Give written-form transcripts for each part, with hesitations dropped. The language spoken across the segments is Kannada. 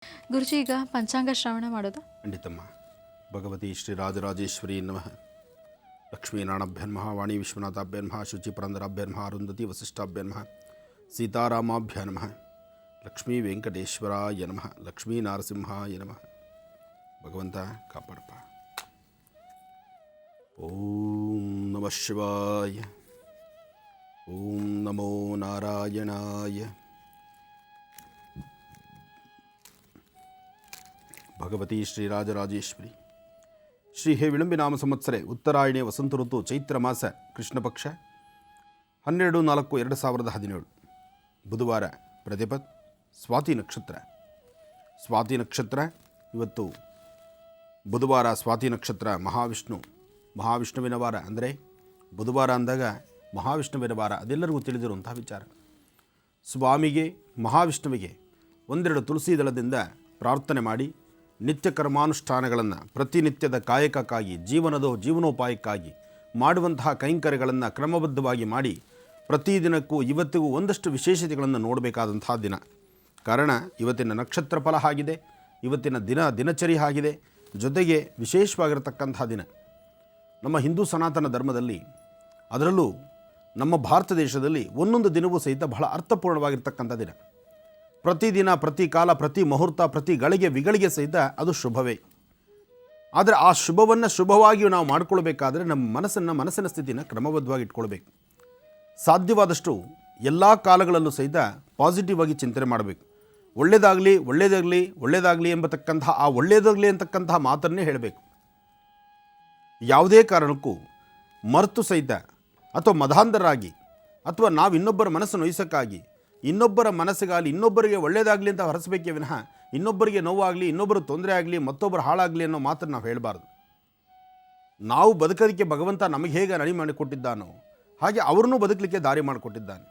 ಗುರುಜಿ, ಈಗ ಪಂಚಾಂಗ ಶ್ರವಣ ಮಾಡೋದು ಖಂಡಿತಮ್ಮ. ಭಗವತಿ ಶ್ರೀ ರಾಜರಾಜೇಶ್ವರಿ ನಮಃ. ಲಕ್ಷ್ಮೀನಾರಾಯಣಾಭ್ಯನ್ಮಃ, ವಾಣಿ ವಿಶ್ವನಾಥಾಭ್ಯನ್ಮಃ, ಶುಚಿ ಪುರಂದರಾಭ್ಯನ್ಮಃ, ಅರುಂಧತಿ ವಸಿಷ್ಠಾಭ್ಯನ್ಮಃ, ಸೀತಾರಾಮಾಭ್ಯ ನಮಃ, ಲಕ್ಷ್ಮೀ ವೆಂಕಟೇಶ್ವರಾಯ ನಮಃ, ಲಕ್ಷ್ಮೀ ನಾರಸಿಂಹಾಯ ನಮಃ. ಭಗವಂತ ಕಾಪಾಡಪ್ಪ. ಓಂ ನಮಃ ಶಿವಾಯ. ಓಂ ನಮೋ ನಾರಾಯಣಾಯ. ಭಗವತಿ ಶ್ರೀರಾಜರಾಜೇಶ್ವರಿ. ಶ್ರೀ ಹೇ ವಿಳಂಬಿ ನಾಮ ಸಂವತ್ಸರೆ ಉತ್ತರಾಯಣೆ ವಸಂತ ಋತು ಚೈತ್ರ ಮಾಸ ಕೃಷ್ಣ ಪಕ್ಷ 12/4/2017 ಬುಧವಾರ ಪ್ರತಿಪತ್ ಸ್ವಾತಿ ನಕ್ಷತ್ರ. ಸ್ವಾತಿ ನಕ್ಷತ್ರ ಇವತ್ತು ಬುಧವಾರ. ಸ್ವಾತಿ ನಕ್ಷತ್ರ ಮಹಾವಿಷ್ಣುವಿನ ವಾರ. ಅಂದರೆ ಬುಧವಾರ ಅಂದಾಗ ಮಹಾವಿಷ್ಣುವಿನ ವಾರ ಅದೆಲ್ಲರಿಗೂ ತಿಳಿದಿರುವಂಥ ವಿಚಾರ. ಸ್ವಾಮಿಗೆ ಮಹಾವಿಷ್ಣುವಿಗೆ ಒಂದೆರಡು ತುಳಸಿ ದಳದಿಂದ ಪ್ರಾರ್ಥನೆ ಮಾಡಿ ನಿತ್ಯ ಕರ್ಮಾನುಷ್ಠಾನಗಳನ್ನು, ಪ್ರತಿನಿತ್ಯದ ಕಾಯಕಕ್ಕಾಗಿ, ಜೀವನೋಪಾಯಕ್ಕಾಗಿ ಮಾಡುವಂತಹ ಕೈಂಕರ್ಯಗಳನ್ನು ಕ್ರಮಬದ್ಧವಾಗಿ ಮಾಡಿ ಪ್ರತಿದಿನಕ್ಕೂ ಇವತ್ತಿಗೂ ಒಂದಷ್ಟು ವಿಶೇಷತೆಗಳನ್ನು ನೋಡಬೇಕಾದಂತಹ ದಿನ. ಕಾರಣ ಇವತ್ತಿನ ನಕ್ಷತ್ರ ಫಲ ಆಗಿದೆ, ಇವತ್ತಿನ ದಿನಚರಿ ಆಗಿದೆ, ಜೊತೆಗೆ ವಿಶೇಷವಾಗಿರತಕ್ಕಂತಹ ದಿನ. ನಮ್ಮ ಹಿಂದೂ ಸನಾತನ ಧರ್ಮದಲ್ಲಿ, ಅದರಲ್ಲೂ ನಮ್ಮ ಭಾರತ ದೇಶದಲ್ಲಿ ಒಂದೊಂದು ದಿನವೂ ಸಹಿತ ಬಹಳ ಅರ್ಥಪೂರ್ಣವಾಗಿರ್ತಕ್ಕಂಥ ದಿನ. ಪ್ರತಿದಿನ, ಪ್ರತಿ ಕಾಲ, ಪ್ರತಿ ಮುಹೂರ್ತ, ಪ್ರತಿ ಗಳಿಗೆ ವಿಗಳಿಗೆ ಸಹಿತ ಅದು ಶುಭವೇ. ಆದರೆ ಆ ಶುಭವನ್ನು ಶುಭವಾಗಿ ನಾವು ಮಾಡಿಕೊಳ್ಬೇಕಾದ್ರೆ ನಮ್ಮ ಮನಸ್ಸಿನ ಸ್ಥಿತಿನ ಕ್ರಮಬದ್ಧವಾಗಿ ಇಟ್ಕೊಳ್ಬೇಕು. ಸಾಧ್ಯವಾದಷ್ಟು ಎಲ್ಲ ಕಾಲಗಳಲ್ಲೂ ಸಹಿತ ಪಾಸಿಟಿವ್ ಆಗಿ ಚಿಂತನೆ ಮಾಡಬೇಕು. ಒಳ್ಳೆಯದಾಗಲಿ ಎಂಬತಕ್ಕಂತಹ ಆ ಒಳ್ಳೆಯದಾಗಲಿ ಅಂತಕ್ಕಂತಹ ಮಾತನ್ನೇ ಹೇಳಬೇಕು. ಯಾವುದೇ ಕಾರಣಕ್ಕೂ ಮರೆತು ಸಹಿತ ಅಥವಾ ಮದಾಂಧರಾಗಿ ಅಥವಾ ನಾವು ಇನ್ನೊಬ್ಬರ ಮನಸ್ಸು ನೋಯಿಸೋಕ್ಕಾಗಿ, ಇನ್ನೊಬ್ಬರ ಮನಸ್ಸಿಗಾಗಲಿ, ಇನ್ನೊಬ್ಬರಿಗೆ ಒಳ್ಳೆಯದಾಗಲಿ ಅಂತ ಹರಸಬೇಕೇ ವಿನಃ ಇನ್ನೊಬ್ಬರಿಗೆ ನೋವಾಗಲಿ, ಇನ್ನೊಬ್ಬರು ತೊಂದರೆ ಆಗಲಿ, ಮತ್ತೊಬ್ಬರು ಹಾಳಾಗಲಿ ಅನ್ನೋ ಮಾತನ್ನು ನಾವು ಹೇಳಬಾರ್ದು. ನಾವು ಬದುಕೋದಕ್ಕೆ ಭಗವಂತ ನಮಗೆ ಹೇಗೆ ನಡಿ ಮಾಡಿಕೊಟ್ಟಿದ್ದಾನೋ ಹಾಗೆ ಅವ್ರನ್ನೂ ಬದುಕಲಿಕ್ಕೆ ದಾರಿ ಮಾಡಿಕೊಟ್ಟಿದ್ದಾನೆ.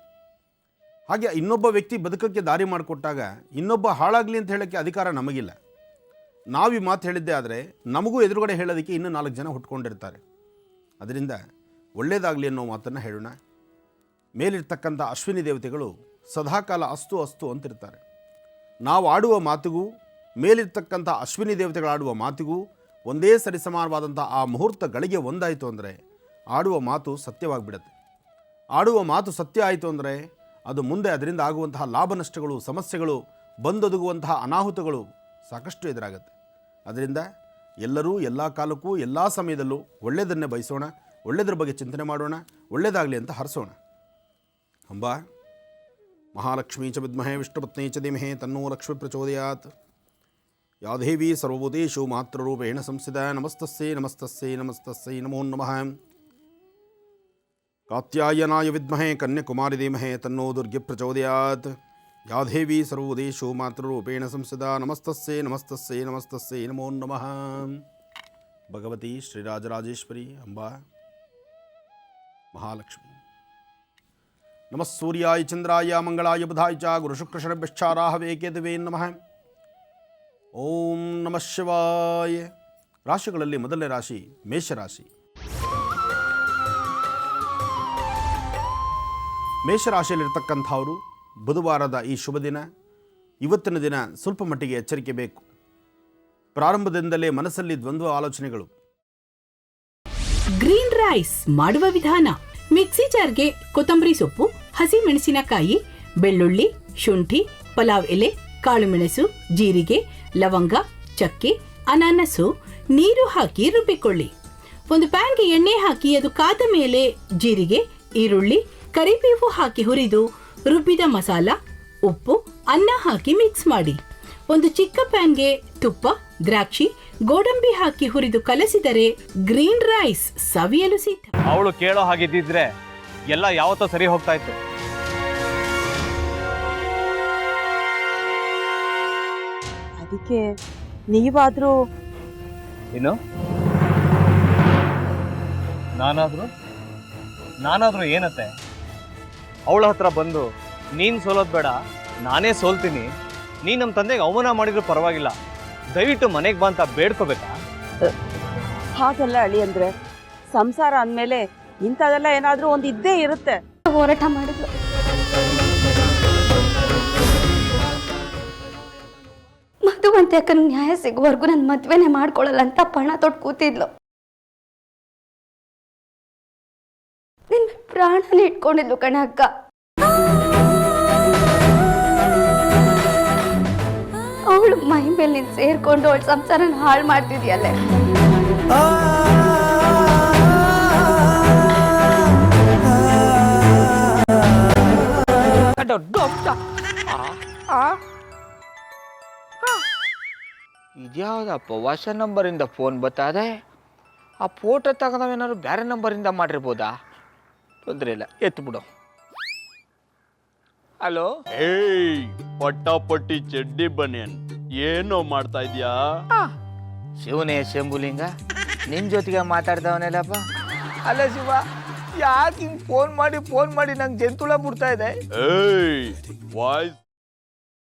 ಹಾಗೆ ಇನ್ನೊಬ್ಬ ವ್ಯಕ್ತಿ ಬದುಕೋಕ್ಕೆ ದಾರಿ ಮಾಡಿಕೊಟ್ಟಾಗ ಇನ್ನೊಬ್ಬ ಹಾಳಾಗಲಿ ಅಂತ ಹೇಳೋಕ್ಕೆ ಅಧಿಕಾರ ನಮಗಿಲ್ಲ. ನಾವು ಈ ಮಾತು ಹೇಳಿದ್ದೇ ಆದರೆ ನಮಗೂ ಎದುರುಗಡೆ ಹೇಳೋದಕ್ಕೆ ಇನ್ನೂ 4 ಜನ ಹುಟ್ಕೊಂಡಿರ್ತಾರೆ. ಅದರಿಂದ ಒಳ್ಳೆಯದಾಗಲಿ ಅನ್ನೋ ಮಾತನ್ನು ಹೇಳೋಣ. ಮೇಲಿರ್ತಕ್ಕಂಥ ಅಶ್ವಿನಿ ದೇವತೆಗಳು ಸದಾಕಾಲ ಅಸ್ತು ಅಂತಿರ್ತಾರೆ. ನಾವು ಆಡುವ ಮಾತಿಗೂ ಮೇಲಿರ್ತಕ್ಕಂಥ ಅಶ್ವಿನಿ ದೇವತೆಗಳು ಆಡುವ ಮಾತಿಗೂ ಒಂದೇ ಸರಿಸಮಾನವಾದಂಥ ಆ ಮುಹೂರ್ತ ಗಳಿಗೆ ಒಂದಾಯಿತು ಅಂದರೆ ಆಡುವ ಮಾತು ಸತ್ಯವಾಗಿಬಿಡುತ್ತೆ. ಆಡುವ ಮಾತು ಸತ್ಯ ಆಯಿತು ಅಂದರೆ ಅದು ಮುಂದೆ ಅದರಿಂದ ಆಗುವಂತಹ ಲಾಭ ನಷ್ಟಗಳು, ಸಮಸ್ಯೆಗಳು, ಬಂದೊದಗುವಂತಹ ಅನಾಹುತಗಳು ಸಾಕಷ್ಟು ಎದುರಾಗುತ್ತೆ. ಅದರಿಂದ ಎಲ್ಲರೂ ಎಲ್ಲ ಕಾಲಕ್ಕೂ ಎಲ್ಲ ಸಮಯದಲ್ಲೂ ಒಳ್ಳೆಯದನ್ನೇ ಬಯಸೋಣ, ಒಳ್ಳೆಯದ್ರ ಬಗ್ಗೆ ಚಿಂತನೆ ಮಾಡೋಣ, ಒಳ್ಳೆಯದಾಗಲಿ ಅಂತ ಹರಿಸೋಣ. ಅಂಬಾ ಮಹಾಲಕ್ಷ್ಮೀ ಚ ವಿದ್ಮಹೇ ವಿಷ್ಣುಪತ್ನಿ ಚ ಧೀಮಹಿ ತನ್ನೋ ಲಕ್ಷ್ಮೀ ಪ್ರಚೋದಯಾತ್. ಯಾ ದೇವಿ ಸರ್ವಭೂತೇಷು ಮಾತೃರೂಪೇಣ ಸಂಸ್ಥಿತಾ. ನಮಸ್ತಸ್ಸೈ ನಮೋ ನಮಃ. ಕಾತ್ಯಾಯನಾಯ ವಿದ್ಮಹೇ ಕನ್ಯಾಕುಮಾರಿ ಧೀಮಹಿ ತನ್ನೋ ದುರ್ಗೆ ಪ್ರಚೋದಯಾತ್. ಯಾ ದೇವಿ ಸರ್ವಭೂತೇಷು ಮಾತೃರೂಪೇಣ ಸಂಸ್ಥಿತಾ. ನಮಸ್ತಸ್ಸೈ ನಮೋ ನಮಃ. ಭಗವತಿ ಶ್ರೀರಾಜರಾಜೇಶ್ವರಿ ಅಂಬಾ ಮಹಾಲಕ್ಷ್ಮಿ. ನಮಃ ಸೂರ್ಯಾಯ ಚಂದ್ರಾಯ ಮಂಗಳಾಯ ಬುಧಾಯ ಚ ಗುರುಶುಕ್ರಶರಭ್ಯಶ್ಚಾರಾಹವೇ ಕೇತವೇ ನಮಃ. ಓಂ ನಮಃ ಶಿವಾಯ. ರಾಶಿಗಳಲ್ಲಿ ಮೊದಲನೇ ರಾಶಿ ಮೇಷರಾಶಿ. ಮೇಷರಾಶಿಯಲ್ಲಿರ್ತಕ್ಕಂಥವರು ಬುಧವಾರದ ಈ ಶುಭ ದಿನ, ಇವತ್ತಿನ ದಿನ ಸ್ವಲ್ಪ ಮಟ್ಟಿಗೆ ಎಚ್ಚರಿಕೆ ಬೇಕು. ಪ್ರಾರಂಭದಿಂದಲೇ ಮನಸ್ಸಲ್ಲಿ ದ್ವಂದ್ವ ಆಲೋಚನೆಗಳು. ಗ್ರೀನ್ ರೈಸ್ ಮಾಡುವ ವಿಧಾನ: ಮಿಕ್ಸಿ ಜಾರ್ಗೆ ಕೊತ್ತಂಬರಿ ಸೊಪ್ಪು, ಹಸಿ ಮೆಣಸಿನಕಾಯಿ, ಬೆಳ್ಳುಳ್ಳಿ, ಶುಂಠಿ, ಪಲಾವ್ ಎಲೆ, ಕಾಳುಮೆಣಸು, ಜೀರಿಗೆ, ಲವಂಗ, ಚಕ್ಕೆ, ಅನಾನಸು, ನೀರು ಹಾಕಿ ರುಬ್ಬಿಕೊಳ್ಳಿ. ಒಂದು ಪ್ಯಾನ್ಗೆ ಎಣ್ಣೆ ಹಾಕಿ ಅದು ಕಾದ ಮೇಲೆ ಜೀರಿಗೆ, ಈರುಳ್ಳಿ, ಕರಿಬೇವು ಹಾಕಿ ಹುರಿದು ರುಬ್ಬಿದ ಮಸಾಲ, ಉಪ್ಪು, ಅನ್ನ ಹಾಕಿ ಮಿಕ್ಸ್ ಮಾಡಿ. ಒಂದು ಚಿಕ್ಕ ಪ್ಯಾನ್ಗೆ ತುಪ್ಪ, ದ್ರಾಕ್ಷಿ, ಗೋಡಂಬಿ ಹಾಕಿ ಹುರಿದು ಕಲಸಿದರೆ ಗ್ರೀನ್ ರೈಸ್ ಸವಿಯಲು ಸಿದ್ಧ. ಅವಳು ಕೇಳೋ ಹಾಗಿದ್ದಿದ್ರೆ ಎಲ್ಲ ಯಾವತ್ತೋ ಸರಿ ಹೋಗ್ತಾ ಇತ್ತು. ಅದಕ್ಕೆ ನೀವಾದ್ರೂ ಏನು? ನಾನಾದ್ರೂ ಏನತ್ತೆ? ಅವಳ ಹತ್ರ ಬಂದು ನೀನ್ ಸೋಲೋದ್ ಬೇಡ, ನಾನೇ ಸೋಲ್ತೀನಿ, ನೀನ್ ನಮ್ಮ ತಂದೆಗೆ ಅವಮಾನ ಮಾಡಿದ್ರು ಪರವಾಗಿಲ್ಲ, ದಯವಿಟ್ಟು ಮನೆಗೆ ಬಾ ಅಂತ ಬೇಡ್ಕೋಬೇಕಾ? ಹಾಗೆಲ್ಲ ಅಳಿ ಅಂದ್ರೆ ಸಂಸಾರ ಅಂದ್ಮೇಲೆ ಇಂಥದೆಲ್ಲ ಏನಾದ್ರೂ ಒಂದು ಇದ್ದೇ ಇರುತ್ತೆ. ಹೋರಾಟ ಮಾಡಿದ್ಲು. ಮಧು ಸೇವಂತಿ ಅಕ್ಕನ ನ್ಯಾಯ ಸಿಗುವವರೆಗೂ ನನ್ನ ಮದ್ವೆನೇ ಮಾಡ್ಕೊಳ್ಳಲ್ಲ ಅಂತ ಪಣ ತೊಟ್ಟು ಕೂತಿದ್ಲು. ನಿನ್ನ ಪ್ರಾಣನೇ ಇಟ್ಕೊಂಡಿದ್ಲು ಕಣ ಅಕ್ಕ. ಅವಳು ಮೈ ಮೇಲೆ ನೀನು ಸೇರ್ಕೊಂಡು ಅವಳ ಸಂಸಾರನ ಹಾಳು ಮಾಡ್ತಿದ್ಯಲ್ಲೇ. ಇದ್ಯಾವುದಪ್ಪ ಹೊಸ ನಂಬರಿಂದ ಫೋನ್ ಬರ್ತದೆ. ಆ ಫೋಟೋ ತಗೊಂಡವೇನಾದ್ರು ಬೇರೆ ನಂಬರಿಂದ ಮಾಡಿರ್ಬೋದಾ? ತೊಂದರೆ ಇಲ್ಲ, ಎತ್ತು ಬಿಡು. ಹಲೋ, ಏಯ್ ಪಟ್ಟಾಪಟ್ಟಿ ಚಡ್ಡಿ ಬನಿಯನ್, ಏನೋ ಮಾಡ್ತಾ ಇದೀಯಾ? ಶಿವನೇ ಶಂಭುಲಿಂಗ, ನಿನ್ ಜೊತೆಗೆ ಮಾತಾಡ್ದವನೇಲಪ್ಪ. ಅಲ್ಲ ಶಿವ, ಯಾಕೆ ಹಿಂಗ್ ಫೋನ್ ಮಾಡಿ ನಂಗೆ ಜಂತುಳ ಬಿಡ್ತಾ ಇದೆ? ಏಯ್ ವಾಯ್ಸ್